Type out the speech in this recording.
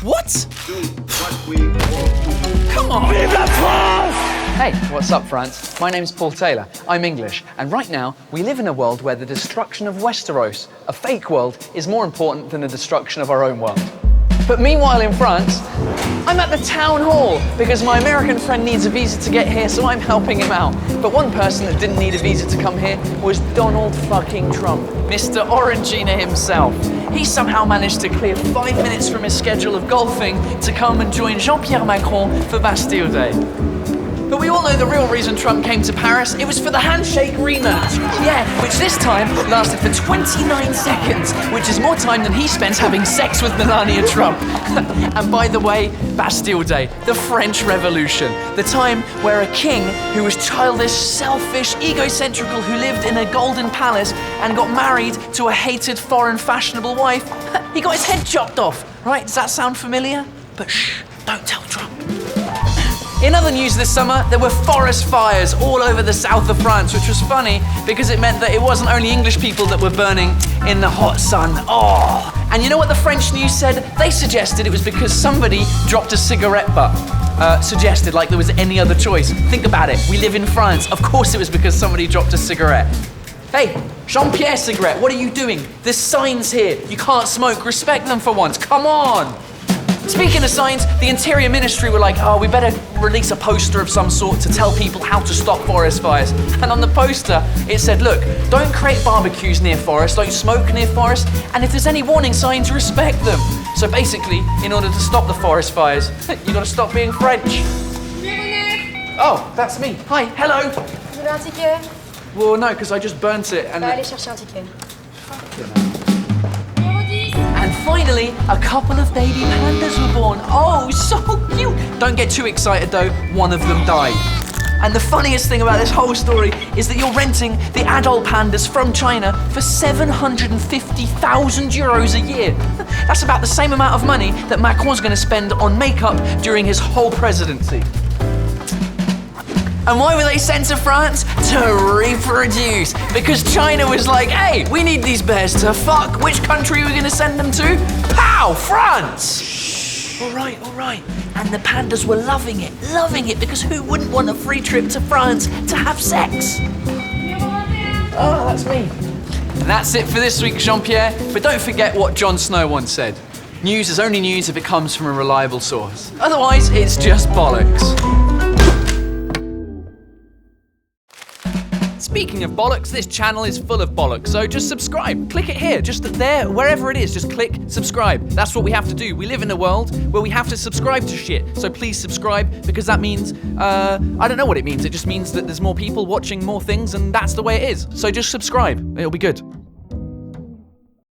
What? Do what we want to do. Come on! Vive la France! Hey, what's up, France? My name's Paul Taylor. I'm English, and right now we live in a world where the destruction of Westeros, a fake world, is more important than the destruction of our own world. But meanwhile in France, I'm at the town hall because my American friend needs a visa to get here, so I'm helping him out. But one person that didn't need a visa to come here was Donald fucking Trump, Mr. Orangina himself. He somehow managed to clear 5 minutes from his schedule of golfing to come and join Jean-Pierre Macron for Bastille Day. But we all know the real reason Trump came to Paris. It was for the handshake rematch. Yeah, which this time lasted for 29 seconds, which is more time than he spends having sex with Melania Trump. And by the way, Bastille Day, the French Revolution, the time where a king who was childish, selfish, egocentrical, who lived in a golden palace and got married to a hated foreign fashionable wife, he got his head chopped off. Right, does that sound familiar? But shh, don't tell Trump. In other news this summer, there were forest fires all over the south of France, which was funny because it meant that it wasn't only English people that were burning in the hot sun. Oh! And you know what the French news said? They suggested it was because somebody dropped a cigarette butt. Suggested like there was any other choice. Think about it, we live in France. Of course it was because somebody dropped a cigarette. Hey, Jean-Pierre cigarette, what are you doing? There's signs here. You can't smoke, respect them for once, come on! Speaking of signs, the Interior Ministry were like, oh, we better release a poster of some sort to tell people how to stop forest fires. And on the poster, it said, look, don't create barbecues near forests, don't smoke near forests, and if there's any warning signs, respect them. So basically, in order to stop the forest fires, you gotta stop being French. Oh, that's me. Hi, hello. Vous voulez un ticket? Well, no, because I just burnt it and... Allez chercher un ticket. And finally, a couple of baby pandas were born. Oh, so cute! Don't get too excited though, one of them died. And the funniest thing about this whole story is that you're renting the adult pandas from China for 750,000 euros a year. That's about the same amount of money that Macron's gonna spend on makeup during his whole presidency. And why were they sent to France? To reproduce. Because China was like, hey, we need these bears to fuck. Which country are we gonna send them to? Pow, France! Shh. All right. And the pandas were loving it, because who wouldn't want a free trip to France to have sex? Oh, that's me. And that's it for this week, Jean-Pierre. But don't forget what Jon Snow once said. News is only news if it comes from a reliable source. Otherwise, it's just bollocks. Speaking of bollocks, this channel is full of bollocks, so just subscribe. Click it here, just there, wherever it is, just click subscribe. That's what we have to do. We live in a world where we have to subscribe to shit, so please subscribe, because that means, I don't know what it means. It just means that there's more people watching more things, and that's the way it is. So just subscribe, it'll be good.